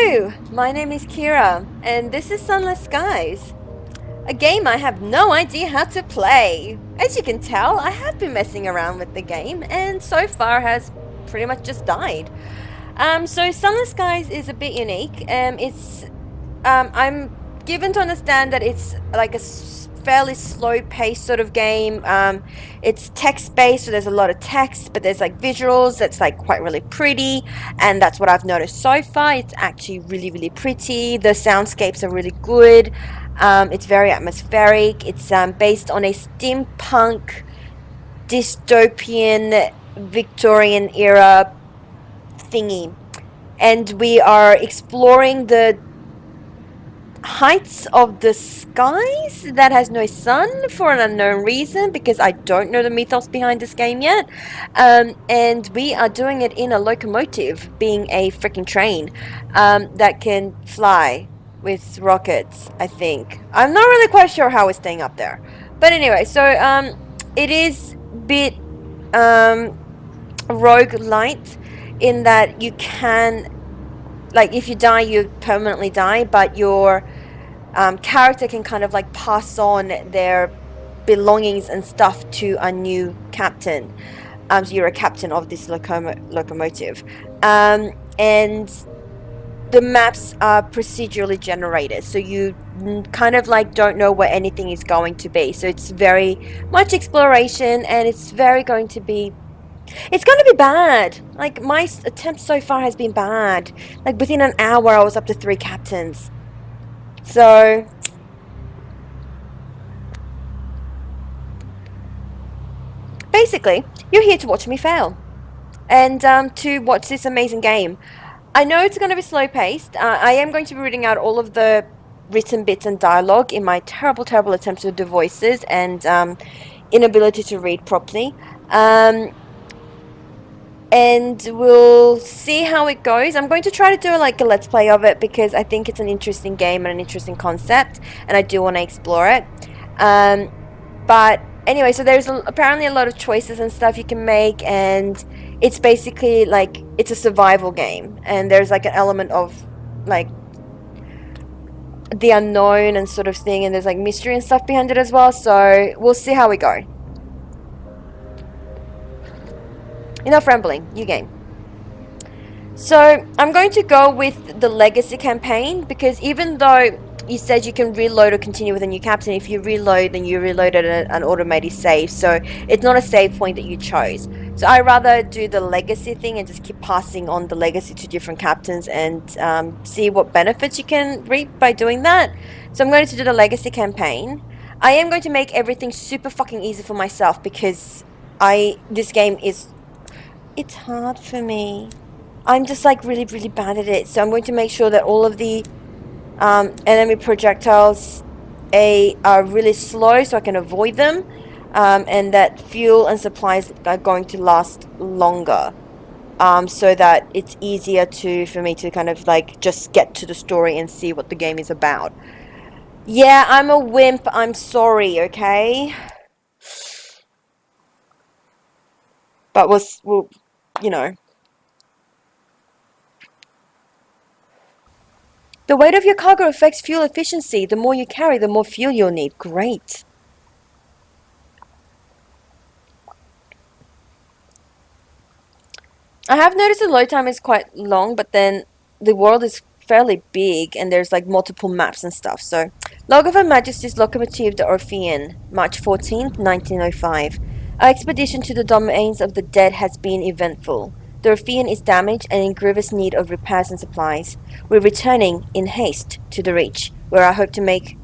Hello, my name is Kira, and this is Sunless Skies, a game I have no idea how to play. As you can tell, I have been messing around with the game, and so far has pretty much just died. So Sunless Skies is a bit unique. I'm given to understand that it's like a fairly slow-paced sort of game. It's text-based, so there's a lot of text, but there's like visuals that's like quite really pretty, and that's what I've noticed so far. It's actually really, really pretty. The soundscapes are really good. It's very atmospheric. It's based on a steampunk, dystopian, Victorian era thingy, and we are exploring the heights of the skies that has no sun for an unknown reason, because I don't know the mythos behind this game yet. And we are doing it in a locomotive, being a freaking train that can fly with rockets, I think. I'm not really quite sure how it's staying up there, but anyway, so it is a bit roguelite in that you can, like, if you die, you permanently die, but your character can kind of like pass on their belongings and stuff to a new captain. So you're a captain of this locomotive. And the maps are procedurally generated, so you kind of like don't know where anything is going to be. So it's very much exploration, and it's going to be bad. Like, my attempt so far has been bad. Like, within an hour I was up to 3 captains. So basically, you're here to watch me fail, and to watch this amazing game. I know it's going to be slow paced. I am going to be reading out all of the written bits and dialogue in my terrible attempts with the voices and inability to read properly. And we'll see how it goes. I'm going to try to do like a let's play of it, because I think it's an interesting game and an interesting concept, and I do want to explore it. But anyway, so there's apparently a lot of choices and stuff you can make, and it's basically like it's a survival game, and there's like an element of like the unknown and sort of thing, and there's like mystery and stuff behind it as well. So we'll see how we go. Enough rambling, new game. So I'm going to go with the legacy campaign, because even though you said you can reload or continue with a new captain, if you reload, then you reload at an automated save, so it's not a save point that you chose. So I rather do the legacy thing and just keep passing on the legacy to different captains, and see what benefits you can reap by doing that. So I'm going to do the legacy campaign. I am going to make everything super fucking easy for myself, because this game is, it's hard for me. I'm just like really bad at it. So I'm going to make sure that all of the enemy projectiles are really slow, so I can avoid them, and that fuel and supplies are going to last longer, so that it's easier for me to kind of like just get to the story and see what the game is about. Yeah, I'm a wimp. I'm sorry, okay? But we'll you know. The weight of your cargo affects fuel efficiency. The more you carry, the more fuel you'll need. Great. I have noticed the load time is quite long, but then the world is fairly big, and there's like multiple maps and stuff. So, log of Her Majesty's Locomotive the Orphean, March 14th, 1905. Our expedition to the domains of the dead has been eventful. The Orphean is damaged and in grievous need of repairs and supplies. We're returning in haste to the Reach, where I hope to make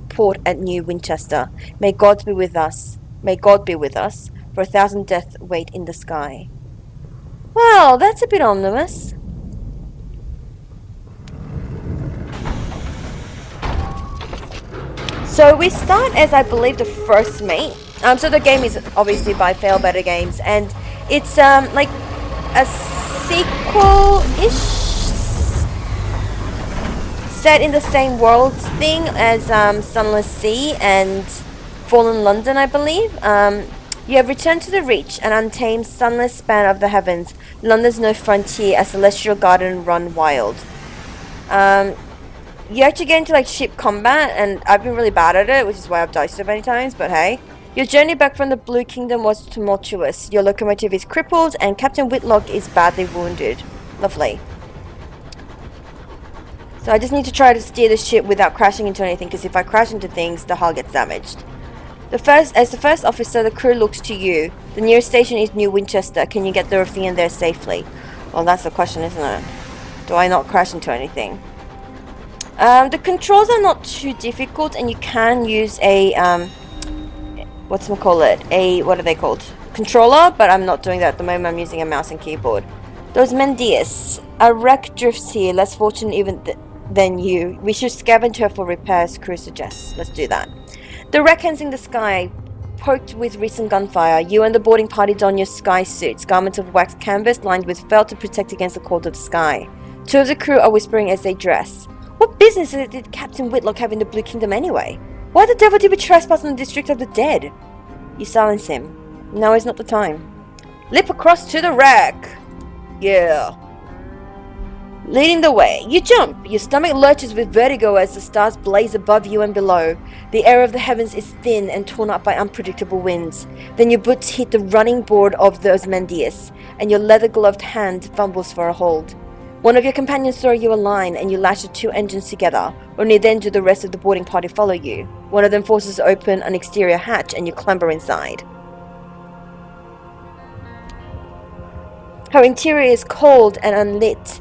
port at New Winchester. May God be with us. May God be with us, for 1,000 deaths wait in the sky. Well, that's a bit ominous. So we start as, I believe, the first mate. So the game is obviously by Fail Better Games, and it's like a sequel-ish, set in the same world thing as Sunless Sea and Fallen London, I believe. You have returned to the Reach, an untamed, sunless span of the heavens. London's no frontier, a celestial garden run wild. You actually get into like ship combat, and I've been really bad at it, which is why I've died so many times, but hey. Your journey back from the Blue Kingdom was tumultuous. Your locomotive is crippled, and Captain Whitlock is badly wounded. Lovely. So I just need to try to steer the ship without crashing into anything, because if I crash into things, the hull gets damaged. As the first officer, the crew looks to you. The nearest station is New Winchester. Can you get the Ruffian there safely? Well, that's the question, isn't it? Do I not crash into anything? The controls are not too difficult, and you can use a, what are they called? Controller, but I'm not doing that at the moment. I'm using a mouse and keyboard. Those Mendius. A wreck drifts here, less fortunate even than you. We should scavenge her for repairs, crew suggests. Let's do that. The wreck hangs in the sky, poked with recent gunfire. You and the boarding party don your sky suits, garments of waxed canvas lined with felt to protect against the cold of the sky. Two of the crew are whispering as they dress. What business did Captain Whitlock have in the Blue Kingdom anyway? Why the devil did we trespass on the district of the dead? You silence him. Now is not the time. Leap across to the wreck! Yeah. Leading the way, you jump. Your stomach lurches with vertigo as the stars blaze above you and below. The air of the heavens is thin and torn up by unpredictable winds. Then your boots hit the running board of the Osmandius, and your leather-gloved hand fumbles for a hold. One of your companions throws you a line, and you lash the two engines together. Only then do the rest of the boarding party follow you. One of them forces open an exterior hatch, and you clamber inside. Her interior is cold and unlit,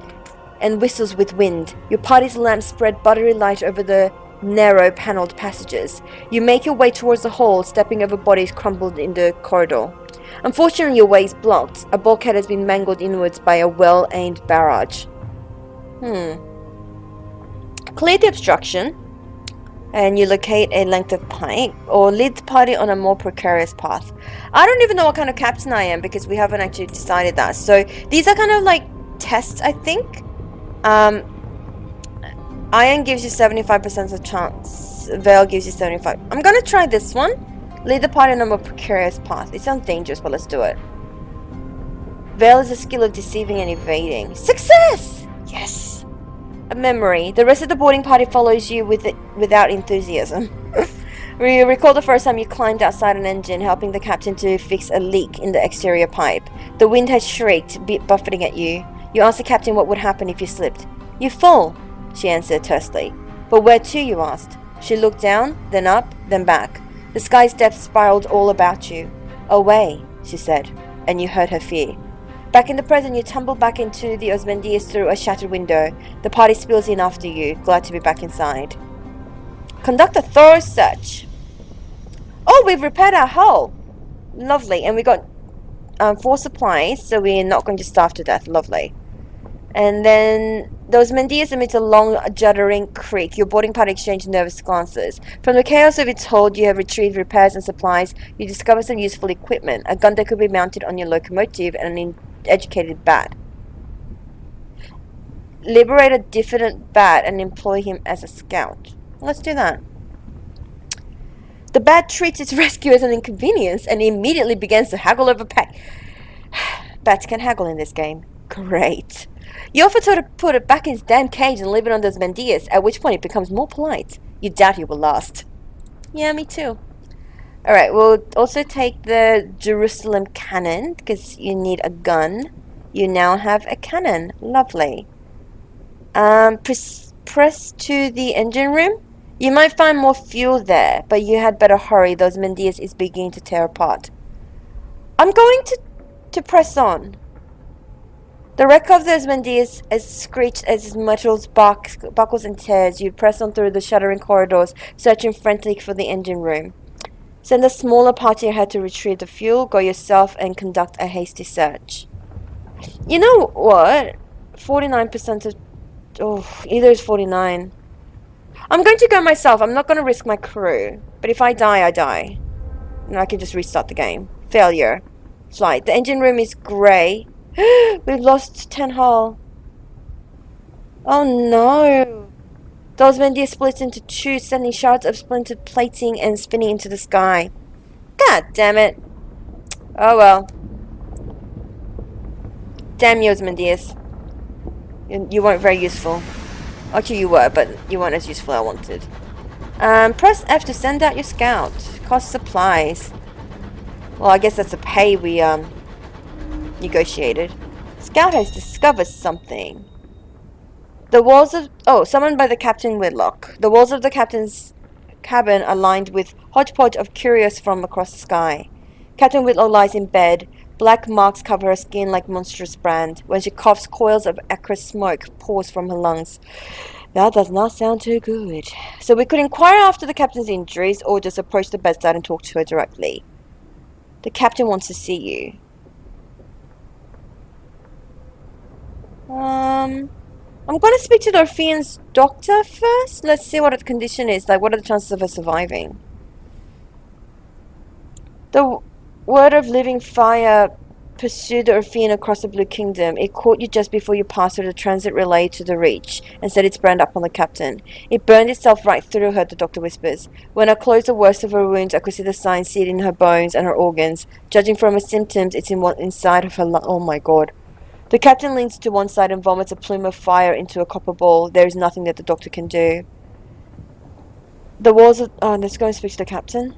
and whistles with wind. Your party's lamps spread buttery light over the narrow panelled passages. You make your way towards the hall, stepping over bodies crumpled in the corridor. Unfortunately, your way is blocked. A bulkhead has been mangled inwards by a well-aimed barrage. Clear the obstruction, and you locate a length of pipe, or lead the party on a more precarious path. I don't even know what kind of captain I am, because we haven't actually decided that. So these are kind of like tests, I think. Iron gives you 75% of chance. Veil gives you 75. I'm gonna try this one. Lead the party on a more precarious path. It sounds dangerous, but let's do it. Veil is a skill of deceiving and evading. Success! Yes! A memory. The rest of the boarding party follows you without enthusiasm. You recall the first time you climbed outside an engine, helping the captain to fix a leak in the exterior pipe. The wind had shrieked, buffeting at you. You asked the captain what would happen if you slipped. You fall, she answered tersely. But where to, you asked. She looked down, then up, then back. The sky's depths spiraled all about you. Away, she said, and you heard her fear. Back in the present, you tumble back into the Osmandius through a shattered window. The party spills in after you, glad to be back inside. Conduct a thorough search. Oh, we've repaired our hull. Lovely, and we got 4 supplies, so we're not going to starve to death. Lovely. And then those Mendias emit a long, juddering creak. Your boarding party exchange nervous glances. From the chaos of its hold, you have retrieved repairs and supplies. You discover some useful equipment. A gun that could be mounted on your locomotive and an educated bat. Liberate a diffident bat and employ him as a scout. Let's do that. The bat treats its rescue as an inconvenience and immediately begins to haggle over pay. Bats can haggle in this game. Great. You offer to put it back in its damn cage and leave it on those Mendias, at which point it becomes more polite. You doubt he will last. Yeah, me too. Alright, we'll also take the Jerusalem cannon, because you need a gun. You now have a cannon. Lovely. Press to the engine room. You might find more fuel there, but you had better hurry. Those Mendias is beginning to tear apart. I'm going to press on. The wreck of those Mendias is screeched as his metals buckles and tears. You press on through the shuddering corridors, searching frantically for the engine room. Send a smaller party ahead to retrieve the fuel. Go yourself and conduct a hasty search. You know what? 49% of... Oh, either is 49. I'm going to go myself. I'm not going to risk my crew. But if I die, I die. And I can just restart the game. Failure. Flight. The engine room is grey. We've lost 10 hull. Oh no. Those Mendias split into 2, sending shards of splintered plating and spinning into the sky. God damn it. Oh well. Damn you, Mendias. You weren't very useful. Actually, you were, but you weren't as useful as I wanted. Press F to send out your scout. Cost supplies. Well, I guess that's a pay we, negotiated. Scout has discovered something. The walls of... Oh, summoned by the Captain Whitlock. The walls of the Captain's cabin are lined with hodgepodge of curios from across the sky. Captain Whitlock lies in bed. Black marks cover her skin like monstrous brand. When she coughs, coils of acrid smoke pours from her lungs. That does not sound too good. So we could inquire after the Captain's injuries or just approach the bedside and talk to her directly. The Captain wants to see you. I'm going to speak to the Orphean's doctor first. Let's see what her condition is. Like, what are the chances of her surviving? The word of living fire pursued the Orphean across the Blue Kingdom. It caught you just before you passed through the transit relay to the Reach and set its brand up on the Captain. It burned itself right through her, the doctor whispers. When I closed the worst of her wounds, I could see the signs seared in her bones and her organs. Judging from her symptoms, it's inside of her oh my god. The Captain leans to one side and vomits a plume of fire into a copper ball. There is nothing that the doctor can do. The walls of... Oh, let's go and speak to the Captain.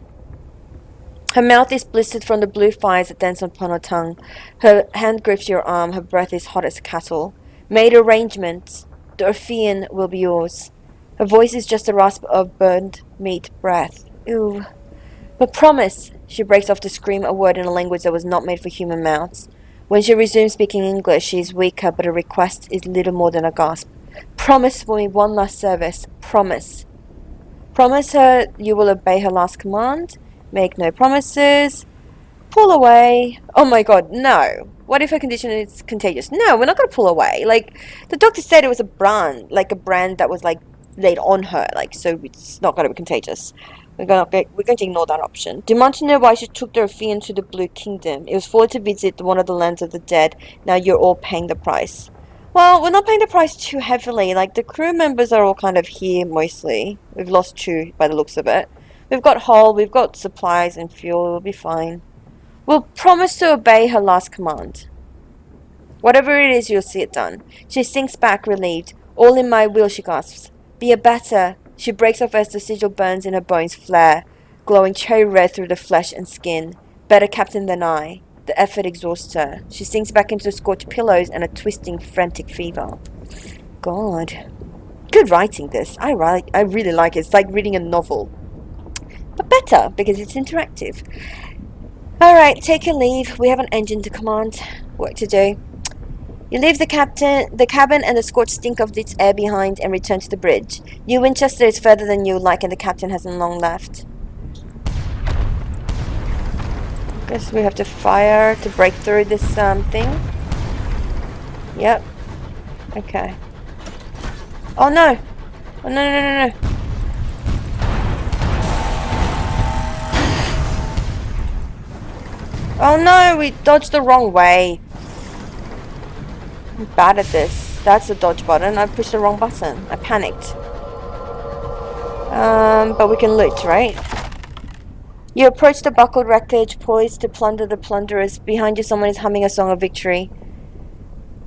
Her mouth is blistered from the blue fires that dance upon her tongue. Her hand grips your arm. Her breath is hot as cattle. Made arrangements. The Orphean will be yours. Her voice is just a rasp of burned meat breath. Ew. But promise! She breaks off to scream a word in a language that was not made for human mouths. When she resumes speaking English, she is weaker, but her request is little more than a gasp. Promise for me one last service. Promise. Promise her you will obey her last command. Make no promises. Pull away. Oh my god, no. What if her condition is contagious? No, we're not going to pull away. Like, the doctor said it was a brand that was, like, laid on her. Like, so it's not going to be contagious. We're going to ignore that option. Demand to know why she took the Orphean to the Blue Kingdom. It was for to visit one of the lands of the dead. Now you're all paying the price. Well, we're not paying the price too heavily. Like, the crew members are all kind of here, mostly. We've lost 2 by the looks of it. We've got hull, we've got supplies and fuel. We'll be fine. We'll promise to obey her last command. Whatever it is, you'll see it done. She sinks back, relieved. All in my will, she gasps. Be a better... She breaks off as the sigil burns in her bones flare, glowing cherry red through the flesh and skin. Better captain than I. The effort exhausts her. She sinks back into the scorched pillows and a twisting, frantic fever. God. Good writing, this. I really like it. It's like reading a novel. But better, because it's interactive. Alright, take your leave. We have an engine to command. Work to do. You leave the cabin and the scorched stink of its air behind and return to the bridge. New Winchester is further than you like and the Captain hasn't long left. Guess we have to fire to break through this thing. Yep. Okay. Oh no! Oh no. Oh no, we dodged the wrong way. I'm bad at this. That's the dodge button. I pushed the wrong button. I panicked. But we can loot, right? You approach the buckled wreckage, poised to plunder the plunderers. Behind you, someone is humming a song of victory.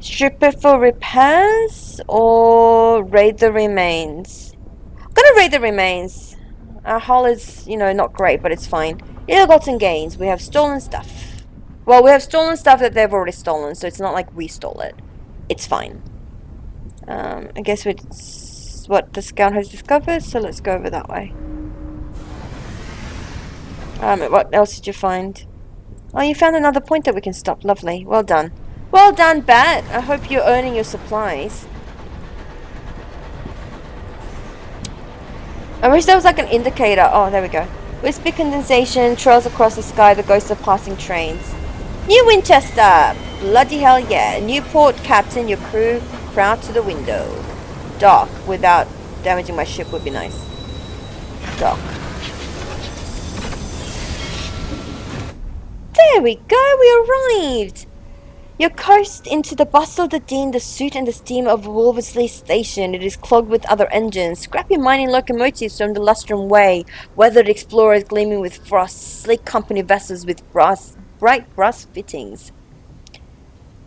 Strip it for repairs or raid the remains? I'm gonna raid the remains. Our hull is, not great, but it's fine. Ill-gotten gains. We have stolen stuff. Well, we have stolen stuff that they've already stolen, so it's not like we stole it. It's fine. I guess it's what the scout has discovered, so let's go over that way. What else did you find? Oh, you found another point that we can stop. Lovely. Well done. Well done, Bat. I hope you're earning your supplies. I wish there was like an indicator. Oh, there we go. Wispy condensation trails across the sky, the ghosts of passing trains. New Winchester! Bloody hell yeah. Newport, Captain, your crew, proud to the window. Dock, without damaging my ship would be nice. Dock. There we go, we arrived! You coast into the bustle, the din, the soot and the steam of Wolversley Station. It is clogged with other engines, scrappy mining locomotives from the Lustrum Way, weathered explorers gleaming with frost, sleek company vessels with bright brass fittings.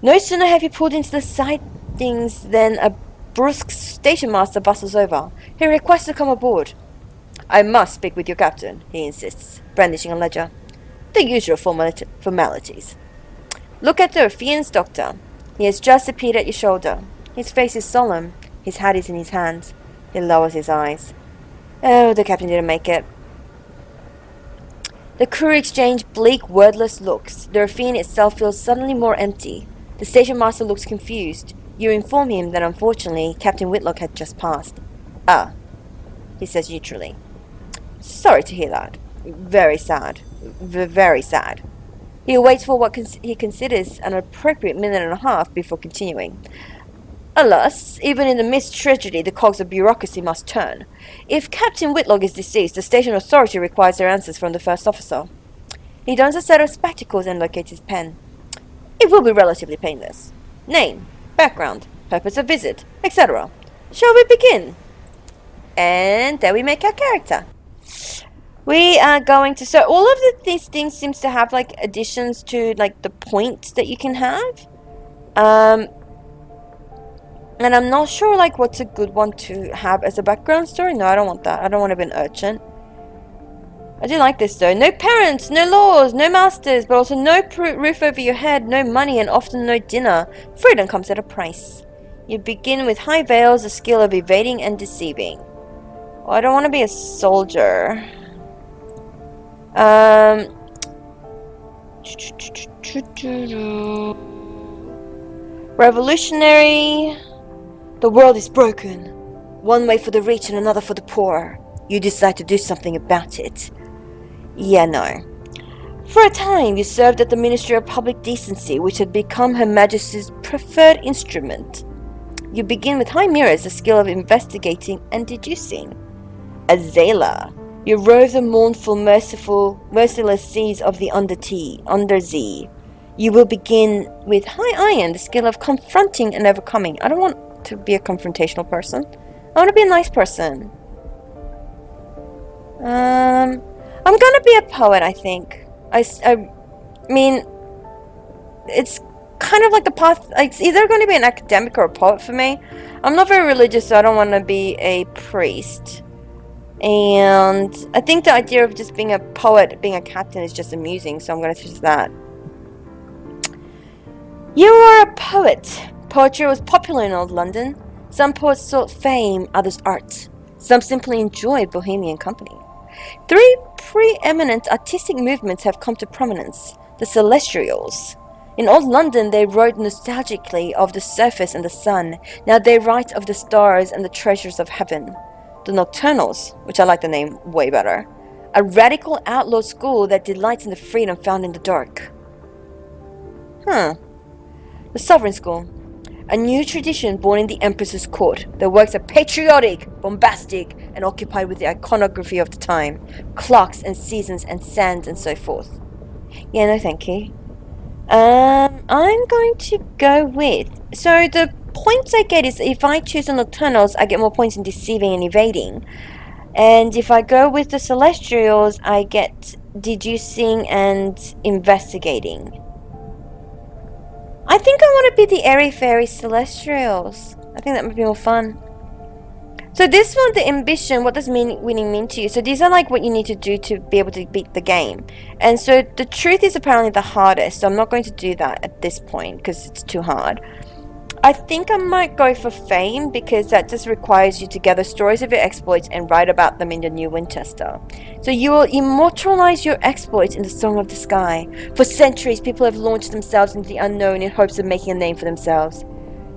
No sooner have you pulled into the sidings than a brusque station master bustles over. He requests to come aboard. I must speak with your captain, he insists, brandishing a ledger. The usual formalities. Look at the Fiend's doctor. He has just appeared at your shoulder. His face is solemn. His hat is in his hands. He lowers his eyes. Oh, the captain didn't make it. The crew exchange bleak, wordless looks. The Rafine itself feels suddenly more empty. The station master looks confused. You inform him that unfortunately Captain Whitlock had just passed. Ah, he says neutrally. Sorry to hear that. Very sad. Very sad. He waits for what he considers an appropriate minute and a half before continuing. Alas, even in the midst of tragedy, the cogs of bureaucracy must turn. If Captain Whitlock is deceased, the station authority requires their answers from the first officer. He dons a set of spectacles and locates his pen. It will be relatively painless. Name, background, purpose of visit, etc. Shall we begin? And there we make our character. We are going to... So all of these things seems to have like additions to like the points that you can have. And I'm not sure like what's a good one to have as a background story. No, I don't want that. I don't want to be an urchin. I do like this though. No parents, no laws, no masters, but also no roof over your head, no money, and often no dinner. Freedom comes at a price. You begin with high veils, the skill of evading and deceiving. Well, I don't want to be a soldier. Revolutionary. The world is broken. One way for the rich and another for the poor. You decide to do something about it. Yeah, no. For a time, you served at the Ministry of Public Decency, which had become Her Majesty's preferred instrument. You begin with high mirrors, the skill of investigating and deducing. Azela. You rove the mournful, merciless seas of the undersea. You will begin with high iron, the skill of confronting and overcoming. I don't want to be a confrontational person. I want to be a nice person. I'm gonna be a poet, I think. I mean, it's kind of like the path. It's either going to be an academic or a poet for me. I'm not very religious, so I don't want to be a priest. And I think the idea of just being a poet, being a captain, is just amusing, so I'm going to choose that. You are a poet. Poetry was popular in old London. Some poets sought fame, others art. Some simply enjoyed bohemian company. 3 preeminent artistic movements have come to prominence. The Celestials. In old London, they wrote nostalgically of the surface and the sun. Now they write of the stars and the treasures of heaven. The Nocturnals, which I like the name way better. A radical outlaw school that delights in the freedom found in the dark. The Sovereign School. A new tradition born in the Empress's court. Their works are patriotic, bombastic, and occupied with the iconography of the time. Clocks and seasons and sands and so forth. Yeah, no thank you. I'm going to go with... So the points I get is if I choose the Nocturnals, I get more points in deceiving and evading. And if I go with the Celestials, I get deducing and investigating. I think I want to be the airy-fairy Celestials. I think that might be more fun. So this one, the ambition, what does winning mean to you? So these are like what you need to do to be able to beat the game. And so the truth is apparently the hardest, so I'm not going to do that at this point because it's too hard. I think I might go for fame because that just requires you to gather stories of your exploits and write about them in the New Winchester. So you will immortalize your exploits in the song of the sky. For centuries, people have launched themselves into the unknown in hopes of making a name for themselves.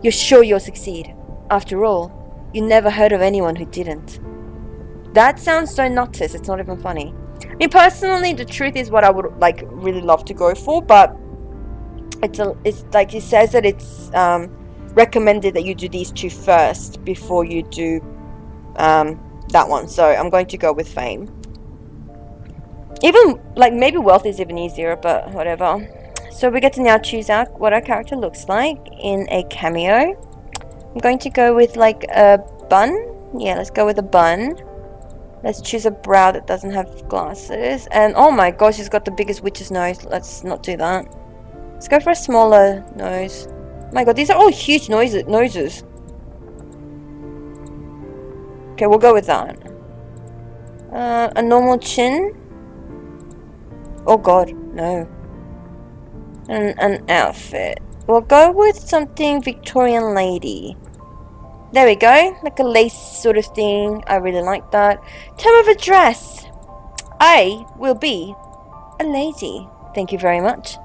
You're sure you'll succeed. After all, you never heard of anyone who didn't. That sounds so nuttis, it's not even funny. I mean, personally, the truth is what I would like really love to go for, but it's like it says that it's recommended that you do these 2 first before you do that one. So I'm going to go with fame. Even like maybe wealth is even easier, but whatever. So we get to now choose out what our character looks like in a cameo. I'm going to go with like a bun. Yeah, let's go with a bun. Let's choose a brow that doesn't have glasses. And oh my gosh, he's got the biggest witch's nose. Let's not do that. Let's go for a smaller nose. Oh my god, these are all huge noses. Okay, we'll go with that. A normal chin. Oh god, no. An outfit. We'll go with something Victorian lady. There we go, like a lace sort of thing. I really like that. Term of address. I will be a lady. Thank you very much.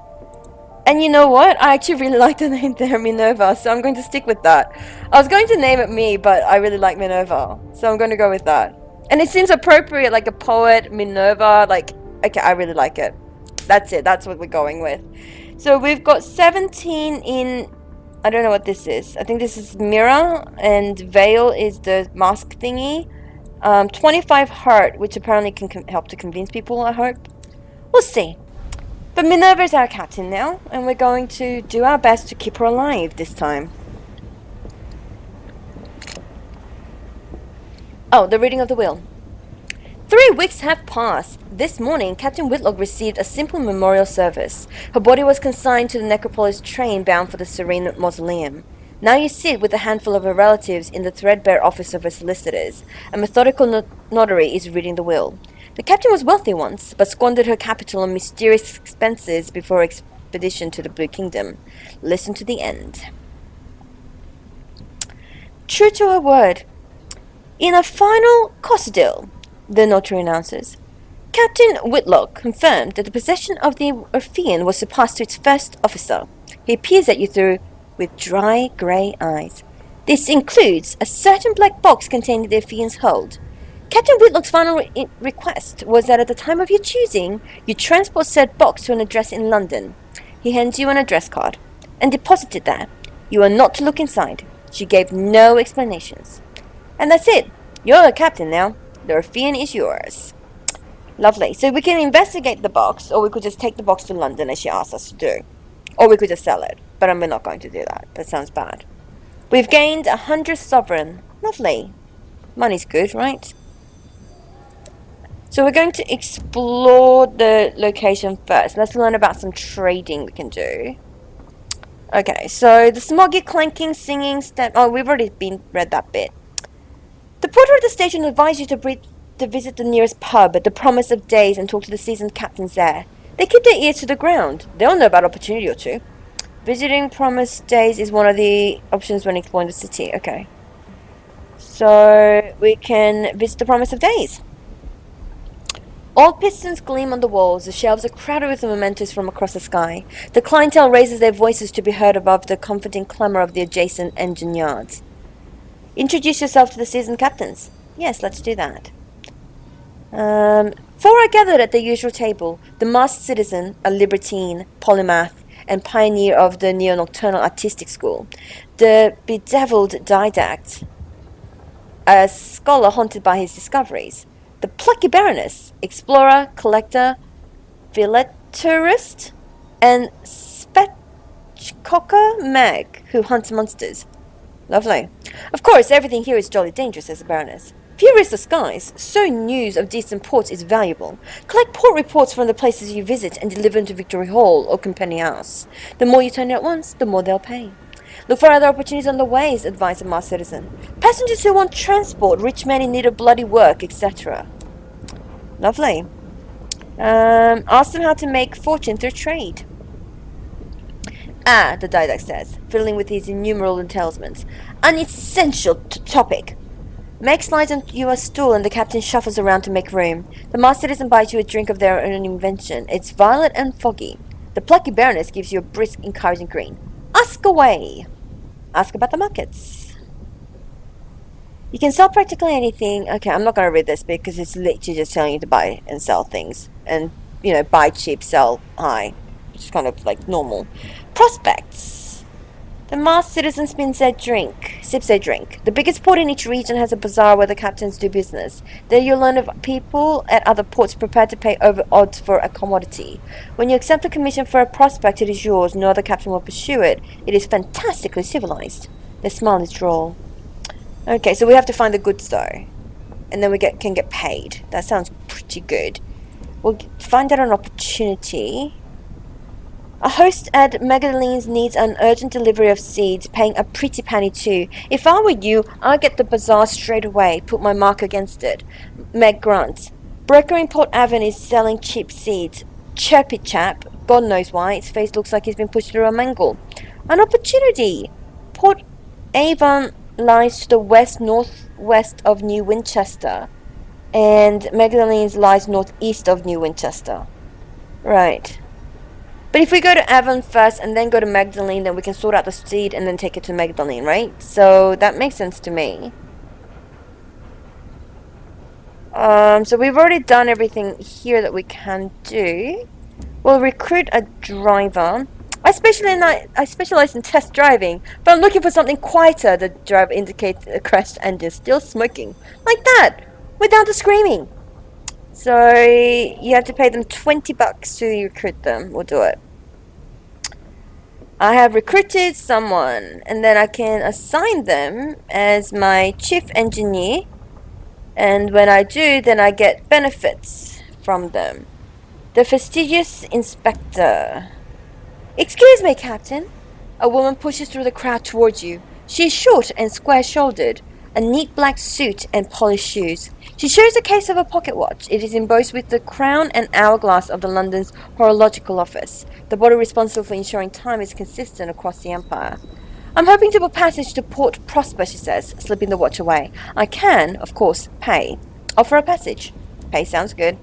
And you know what? I actually really like the name there, Minerva, so I'm going to stick with that. I was going to name it me, but I really like Minerva, so I'm going to go with that. And it seems appropriate, like a poet, Minerva, like, okay, I really like it. That's it, that's what we're going with. So we've got 17 in, I don't know what this is. I think this is Mirror, and Veil is the mask thingy. 25 Heart, which apparently can help to convince people, I hope. We'll see. But Minerva is our captain now, and we're going to do our best to keep her alive this time. Oh, the reading of the will. 3 weeks have passed. This morning, Captain Whitlock received a simple memorial service. Her body was consigned to the necropolis train bound for the Serene Mausoleum. Now you sit with a handful of her relatives in the threadbare office of her solicitors. A methodical notary is reading the will. The captain was wealthy once, but squandered her capital on mysterious expenses before her expedition to the Blue Kingdom. Listen to the end. True to her word. In a final codicil, the notary announces, Captain Whitlock confirmed that the possession of the Orphean was surpassed to its first officer. He peers at you through with dry grey eyes. This includes a certain black box containing the Orphean's hold. Captain Whitlock's final request was that at the time of your choosing, you transport said box to an address in London. He hands you an address card, and deposited that. You are not to look inside. She gave no explanations. And that's it. You're the captain now. The Orphean is yours. Lovely. So we can investigate the box, or we could just take the box to London as she asked us to do. Or we could just sell it. But we're not going to do that. That sounds bad. We've gained 100 sovereign. Lovely. Money's good, right? So we're going to explore the location first. Let's learn about some trading we can do. Okay, so the smoggy, clanking, singing, oh, we've already read that bit. The porter at the station advised you to visit the nearest pub at the Promise of Days and talk to the seasoned captains there. They keep their ears to the ground. They'll know about opportunity or two. Visiting Promise Days is one of the options when exploring the city. Okay. So we can visit the Promise of Days. Old pistons gleam on the walls. The shelves are crowded with the mementos from across the sky. The clientele raises their voices to be heard above the comforting clamour of the adjacent engine yards. Introduce yourself to the seasoned captains. Yes, let's do that. 4 are gathered at the usual table. The masked citizen, a libertine, polymath, and pioneer of the neo-nocturnal artistic school. The bedeviled didact, a scholar haunted by his discoveries. The plucky baroness, explorer, collector, philatelist, and spatchcocker mag, who hunts monsters. Lovely. Of course, everything here is jolly dangerous, says the baroness. Few risk the skies, so news of distant ports is valuable. Collect port reports from the places you visit and deliver them to Victory Hall or Company House. The more you turn in at once, the more they'll pay. Look for other opportunities on the ways, advised the masked citizen. Passengers who want transport, rich men in need of bloody work, etc. Lovely. Ask them how to make fortune through trade. Ah, the didact says, fiddling with his innumerable talismans. An essential topic. Meg slides on you a stool and the captain shuffles around to make room. The masked citizen buys you a drink of their own invention. It's violet and foggy. The plucky baroness gives you a brisk, encouraging grin. Ask away. Ask about the markets. You can sell practically anything. Okay, I'm not going to read this because it's literally just telling you to buy and sell things. And, you know, buy cheap, sell high. Which is kind of like normal. Prospects. The masked citizen sips their drink. The biggest port in each region has a bazaar where the captains do business. There you'll learn of people at other ports prepared to pay over odds for a commodity. When you accept a commission for a prospect, it is yours. No other captain will pursue it. It is fantastically civilized. Their smile is droll. Okay, so we have to find the goods though. And then we can get paid. That sounds pretty good. We'll find out an opportunity. A host at Magdalene's needs an urgent delivery of seeds, paying a pretty penny too. If I were you, I'd get the bazaar straight away, put my mark against it. Meg grunts. Broker in Port Avon is selling cheap seeds. Chirpy chap. God knows why. His face looks like he's been pushed through a mangle. An opportunity. Port Avon lies to the west-northwest of New Winchester, and Magdalene's lies northeast of New Winchester. Right. But if we go to Avon first and then go to Magdalene, then we can sort out the seed and then take it to Magdalene, right? So that makes sense to me. So we've already done everything here that we can do. We'll recruit a driver. I specialize in test driving, but I'm looking for something quieter. The driver indicates a crashed engine, still smoking. Like that, without the screaming. So you have to pay them $20 to recruit them. We'll do it. I have recruited someone, and then I can assign them as my chief engineer. And when I do, then I get benefits from them. The fastidious inspector. Excuse me, Captain. A woman pushes through the crowd towards you. She is short and square-shouldered, a neat black suit and polished shoes. She shows a case of a pocket watch. It is embossed with the crown and hourglass of the London's Horological Office. The body responsible for ensuring time is consistent across the empire. I'm hoping to book passage to Port Prosper, she says, slipping the watch away. I can, of course, pay. Offer a passage. Pay sounds good.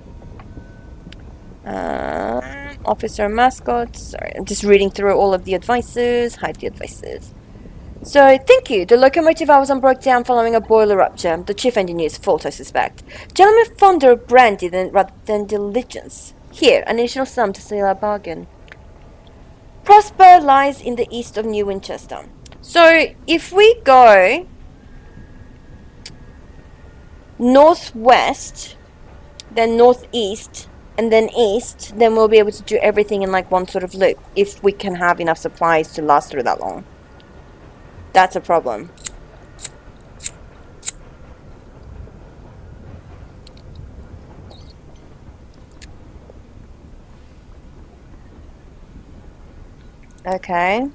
Officer mascot. Sorry, I'm just reading through all of the advices. Hide the advices. So, thank you. The locomotive I was on broke down following a boiler rupture. The chief engineer's fault, I suspect. Gentlemen fonder of brandy rather than diligence. Here, an additional sum to seal our bargain. Prosper lies in the east of New Winchester. So, if we go northwest, then northeast, and then east, then we'll be able to do everything in like one sort of loop, if we can have enough supplies to last through that long. That's a problem. Okay.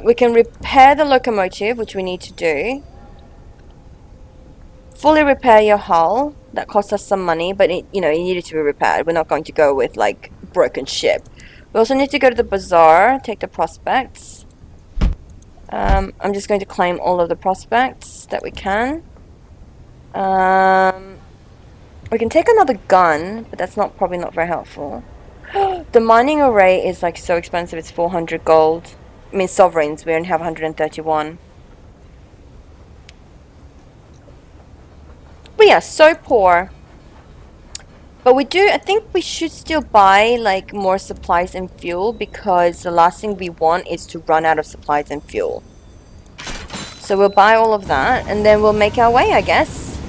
We can repair the locomotive, which we need to do. Fully repair your hull. That costs us some money, but it needed to be repaired. We're not going to go with like broken ship. We also need to go to the bazaar, take the prospects. I'm just going to claim all of the prospects that we can. We can take another gun, but that's probably not very helpful. The mining array is like so expensive, it's 400 gold. I mean sovereigns, we only have 131. But yeah, so poor. But I think we should still buy like more supplies and fuel, because the last thing we want is to run out of supplies and fuel. So we'll buy all of that and then we'll make our way, I guess.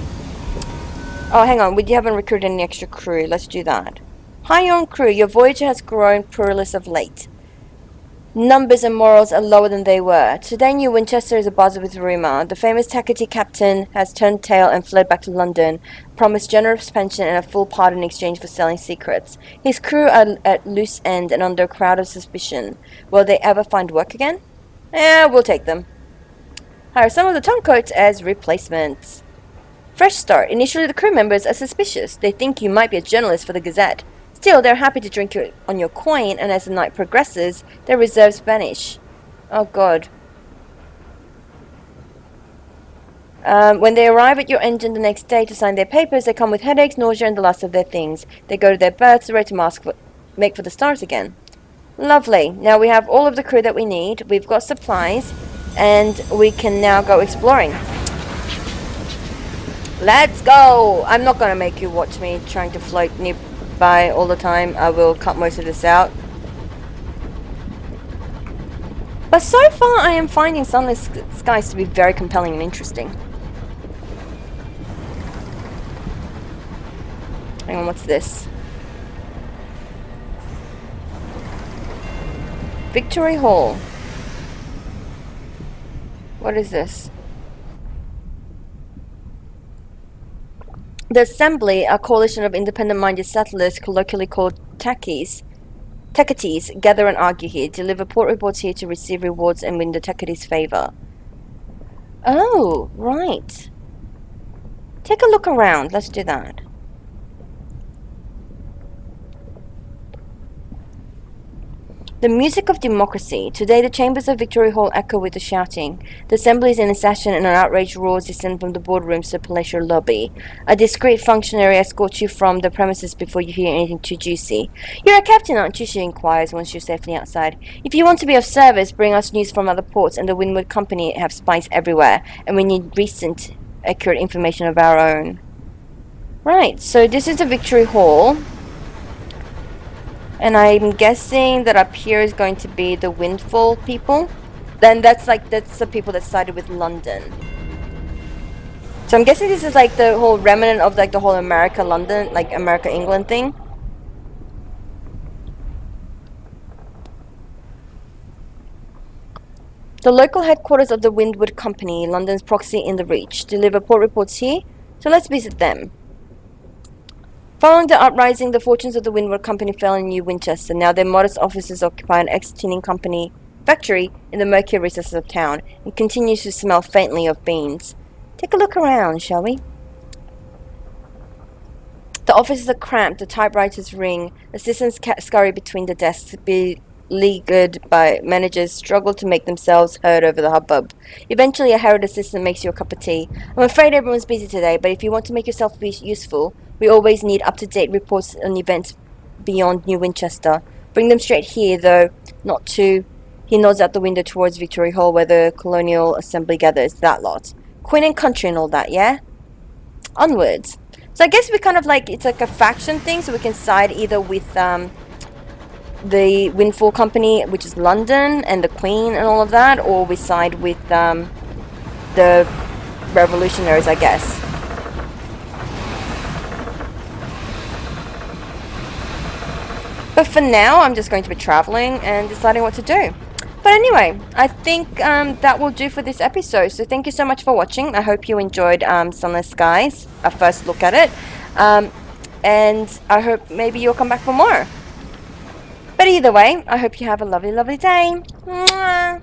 Oh, hang on, we haven't recruited any extra crew. Let's do that. Hi on crew, your Voyager has grown perilous of late. Numbers and morals are lower than they were. Today New Winchester is abuzz with rumour. The famous Tackety captain has turned tail and fled back to London, promised generous pension and a full pardon in exchange for selling secrets. His crew are at loose end and under a crowd of suspicion. Will they ever find work again? We'll take them. Hire some of the turncoats as replacements. Fresh start. Initially the crew members are suspicious. They think you might be a journalist for the Gazette. Still, they're happy to drink on your coin, and as the night progresses, their reserves vanish. Oh god. When they arrive at your engine the next day to sign their papers, they come with headaches, nausea, and the last of their things. They go to their berths, ready to make for the stars again. Lovely. Now we have all of the crew that we need. We've got supplies, and we can now go exploring. Let's go! I'm not going to make you watch me trying to float nearby all the time. I will cut most of this out. But so far I am finding Sunless skies to be very compelling and interesting. Hang on, what's this? Victory Hall. What is this? The Assembly, a coalition of independent-minded settlers, colloquially called Tackies, Techates, gather and argue here. Deliver port reports here to receive rewards and win the Techates' favor. Oh, right. Take a look around. Let's do that. The music of democracy. Today the chambers of Victory Hall echo with the shouting. The assembly is in a session and an outraged roars descend from the boardrooms to the palatial lobby. A discreet functionary escorts you from the premises before you hear anything too juicy. You're a captain, aren't you? She inquires once you're safely outside. If you want to be of service, bring us news from other ports, and the Windward Company have spies everywhere, and we need recent, accurate information of our own. Right, so this is the Victory Hall. And I'm guessing that up here is going to be the Windfall people. Then that's the people that sided with London. So I'm guessing this is like the whole remnant of like the whole America-London, like America-England thing. The local headquarters of the Windward Company, London's proxy in the Reach, deliver port reports here. So let's visit them. Following the uprising, the fortunes of the Windward Company fell in New Winchester. Now their modest offices occupy an ex-tinning company factory in the murky recesses of town and continues to smell faintly of beans. Take a look around, shall we? The offices are cramped, the typewriters ring, assistants scurry between the desks, beleaguered by managers struggle to make themselves heard over the hubbub. Eventually a harried assistant makes you a cup of tea. I'm afraid everyone's busy today, but if you want to make yourself useful, we always need up-to-date reports on events beyond New Winchester. Bring them straight here, though not too... He nods out the window towards Victory Hall, where the Colonial Assembly gathers. That lot. Queen and country and all that, yeah? Onwards. So I guess we kind of like... It's like a faction thing, so we can side either with the Windfall Company, which is London, and the Queen and all of that, or we side with the revolutionaries, I guess. But for now, I'm just going to be traveling and deciding what to do. But anyway, I think that will do for this episode. So thank you so much for watching. I hope you enjoyed Sunless Skies, a first look at it. And I hope maybe you'll come back for more. But either way, I hope you have a lovely, lovely day. Mwah!